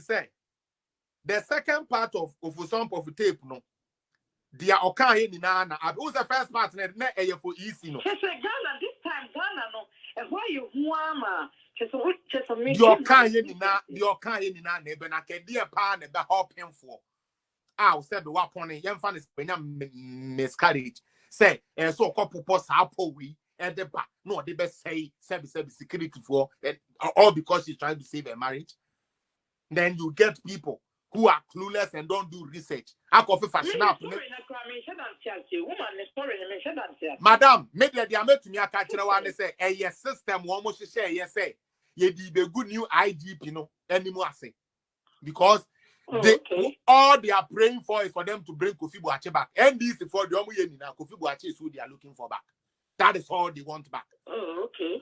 say the second part of some of the tape no. Dia okay ni na who's the first part na for easy no. Ghana this time Ghana no and why you huama just me. The okay ni na ebe na kede pa na be helping for. Ah, said the weapon yam fan is miscarriage. Say so couple post hapo we and the back no they best say service security for all because she's trying to save her marriage. Then you get people who are clueless and don't do research. I coffee fashion up. Madam, maybe they are made to me a catcher one say, a yes system almost share, yes, say, ye did a good new IGP, no, anymore say. Because all they are praying for is for them to bring Kofi Boakye back. And this is for the Kofi Boakye is who they are looking for back. That is all they want back.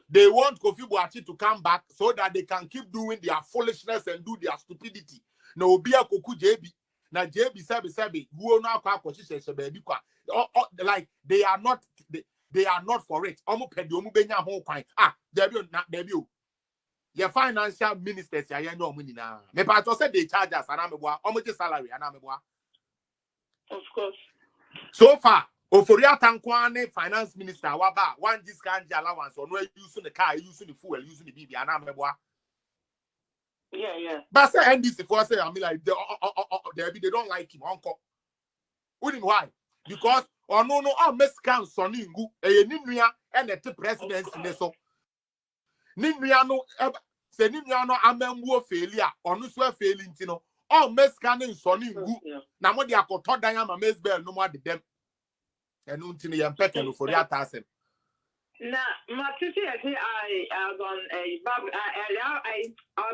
They want Kofi Boakye to come back so that they can keep doing their foolishness and do their stupidity. No be a koku JB. Na JB sabi who na kwa kwashishe baby kwa. Like they are not for it. Omo pedi omo benya ho kwan. Ah, debi. Your financial ministers ya yen no money na. Me pa to say they charge us ana meboa. Omo je salary ana meboa. Of course. So far, Oforia Tankwane finance minister waba one discount allowance or no using the car, using the fuel, using the BB ana meboa. Yeah. But say NDC for say I mean like they don't like him uncle. Why? Because no Mexican sonny ngu ninua and the president in so. Ninua no say ninua no amembuo failure or no so failing tino. All Mexican sonny ngu na mo de akoto dan ama Mesbel no more de dem. Enu ntini yem peke no for ya tasem. Na matisi I was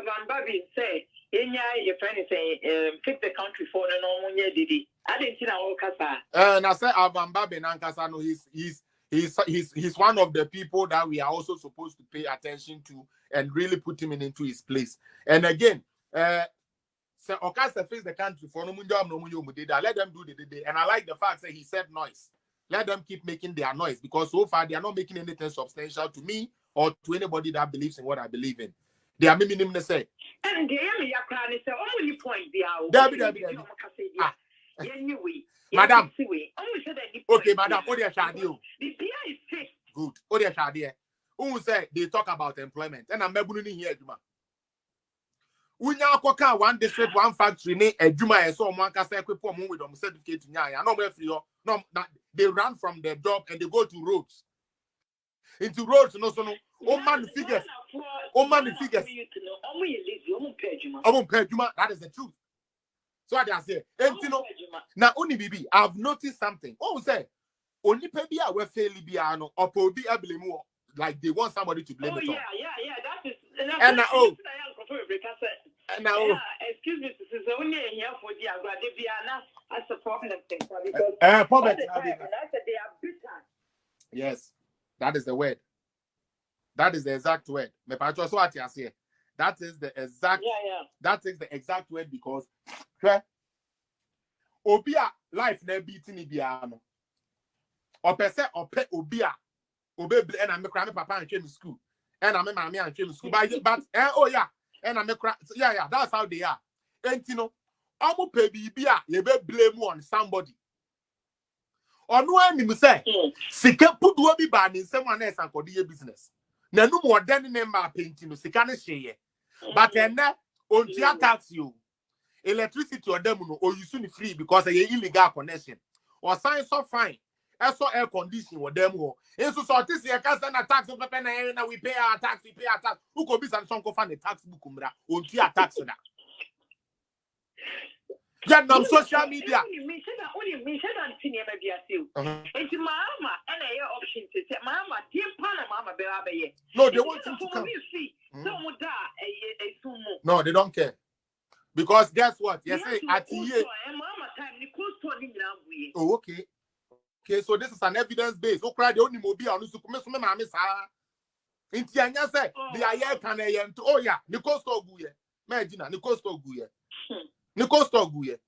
on Babi say your friend say keep the country for no money didi. I didn't see that kasa. Na say Alvan Babi Nankasa no he's one of the people that we are also supposed to pay attention to and really put him into his place. And again, say Okasa face the country for no munjo let them do the day. And I like the fact that he said noise. Let them keep making their noise because so far they are not making anything substantial to me or to anybody that believes in what I believe in. They are making them say. And they say only point Madam. Okay, madam. What is safe. Good. What is who say they talk about employment? And I'm not here, Juma. Unya koka one district, one factory, ne a Juma and so one can say with them certificate. I know where no, they run from their job and they go to roads. Into roads, no. Oh man, figures. That is the truth. So I say, now only BB, I've noticed something. Oh, say, only Pebia were fairly biano or Pobi Ablemo, like they want somebody to blame it on. Yeah, and now, excuse me, this is only here for the Agradibiana as a problem because they are bitter. Yes, that is the word. That is the exact word. That is the exact. That is the exact word because Obia life never beating Ibiano. Or per se or pet Obia Obe and I'm a papa and came to school. And I'm a mammy and came to school. But and I'm a that's how they are. And you know, I'm pay Bibia, you be blame on somebody. Or no enemy say, Sika put will be banned in someone else and for the business. No more than member painting, Sikana share. But then on your tax you electricity or demo or you soon free because of your illegal connection. Or science so fine. I saw air conditioning or demo. And so this year, can send a tax of and we pay our tax, Who could be some find a tax book on your tax? Yeah, no social media. Only me said on senior maybe I see. It's Mahama and a option to say Mahama, dear Panama, Baby. No, they want him to come. No, they don't care. Because guess what? Yes, at the oh, okay. Okay, so this is an evidence base. Oh, cry the only mobile on the miss. Intianya say the air can oh yeah, Nicosto Guye. Imagine Nicosto Guye. Nicosto Guye.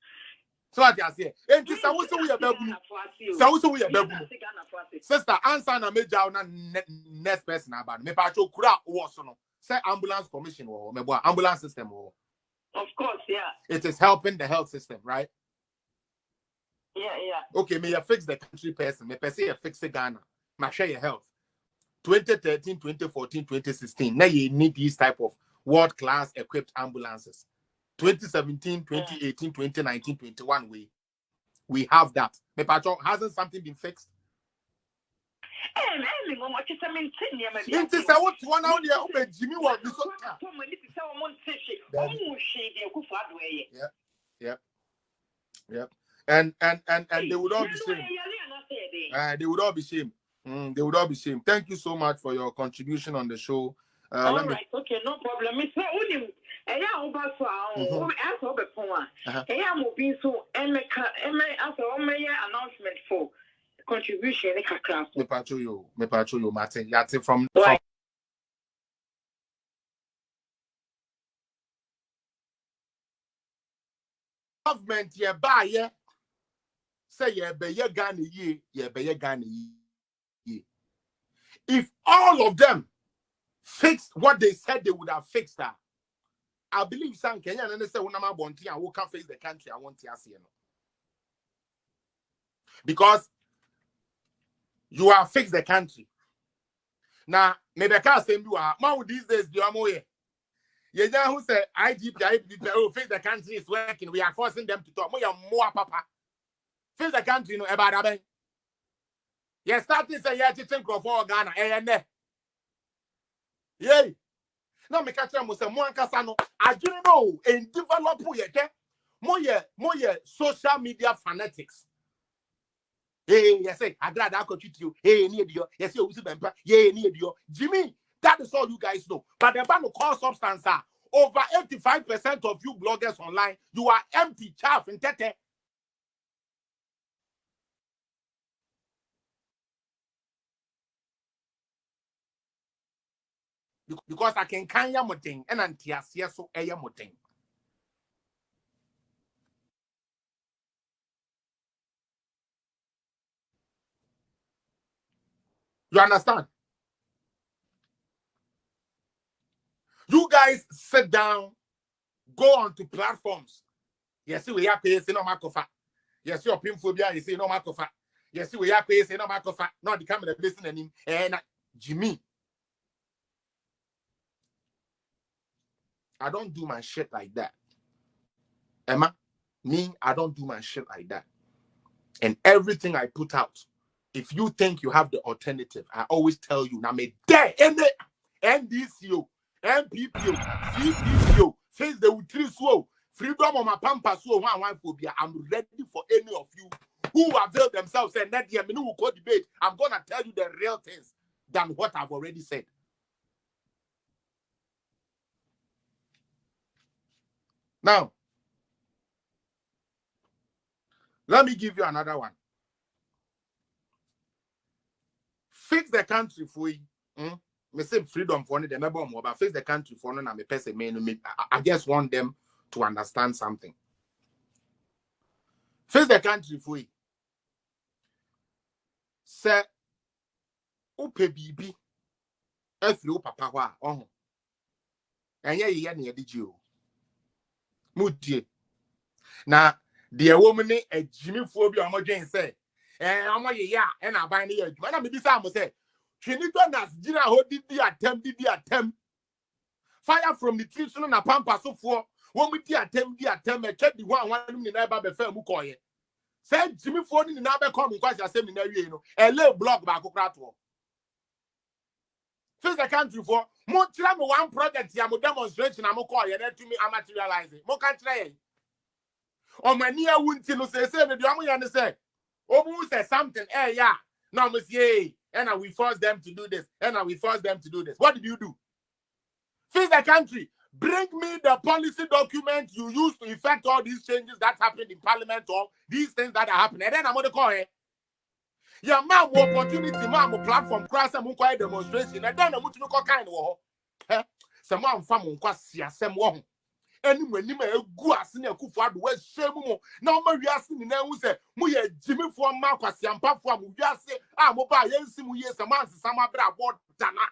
So I just say, and this is we are babu. So we are babu. Sister, answer na major na next person about me. Pacho kura was no. Say ambulance commission or me ambulance system or Of course, yeah. It is helping the health system, right? Yeah, yeah. Okay, may you fix the country person. May person you fix the Ghana. May share your health. 2013, 2014, 2016. Now you need these type of world-class equipped ambulances. 2017, 2018, 2019, 21. We have that. May Pacho, hasn't something been fixed? It is what one out there. Jimmy was yeah. And they would all be shamed. They would all be shamed. They would all be shamed. Thank you so much for your contribution on the show. All right, okay, no problem. Mr. Unim, announcement for contribution. Me pacho you, Martin. Yati from government ye buy ye. Say ye be ye Ghana ye be ye Ghana ye. If all of them fixed what they said they would have fixed that, I believe some Kenya and they say when I'm bonti and who can face the country I want to see you. Because you have fixed the country. Now, maybe I can't say you are now these days you are more. You know who say IGP oh fix the country is working. We are forcing them to talk. More papa. Fix the country no about that. You starting say you to think of Ghana and yay. Now me catch them say more kasano. I don't know and develop more social media fanatics. Hey, yes, I'd rather coach you. Hey, near you. Yes, you bempa. Yeah, near you. Jimmy, that is all you guys know. But the ban of call substance are over 85% of you bloggers online. You are empty, chaff, and tete. Because I can kanya moting and antiasia so aya moting. You understand? You guys sit down, go onto platforms. Yes, we have to say no makofa. Yes, your pimphobia is no makofa. Yes, we have to say no makofa. Not the camera listening and Jimmy. I don't do my shit like that. Emma, me, I don't do my shit like that. And everything I put out, if you think you have the alternative, I always tell you, now me there in the NDCO, MPPO, CPPO, face the Utri freedom of my pampas, one phobia. I'm ready for any of you who avail themselves and that year, who go debate. I'm gonna tell you the real things than what I've already said. Now, let me give you another one. Fix the country for you. Me say freedom for the member more, but fix the country for no. Me person me. I just want them to understand something. Fix the country for you. Say, upe bibi. Efri papa wa oh. Enya ye na yedi ji o. Mudie. Na the woman a Jimmy phobia omodwen say omo ye ya e na ban na ye adwuma na me bi say am say Trinidad nas gina ho didi atem fire from the tree so na pampa so for wo mu di atem e che di ho anwan ni na ba be fa mu koye say Jimmy phone ni na be come kwasi asem ni na wie no ele block ba kokra to face the country for mo tira me one project ya mo demonstration na mo koye na to me materialize mo kan tira ye o mani awunti no say no do am yan say obu say something yeah now me say and we force them to do this and we force them to do this. What did you do? Fix the country. Bring me the policy document you used to effect all these changes that happened in parliament or these things that are happening. And then I'm going to call it. Yeah, man, opportunity, man, platform, cross and quiet demonstration. And then I'm going to call kind of some man from some one. Anyway, you may go as in a kufa, where shame now. We are seeing now, who say, we are Jimmy for Marcus and Papa, we just say, I'm about Yensim, yes, a man, some about Dana.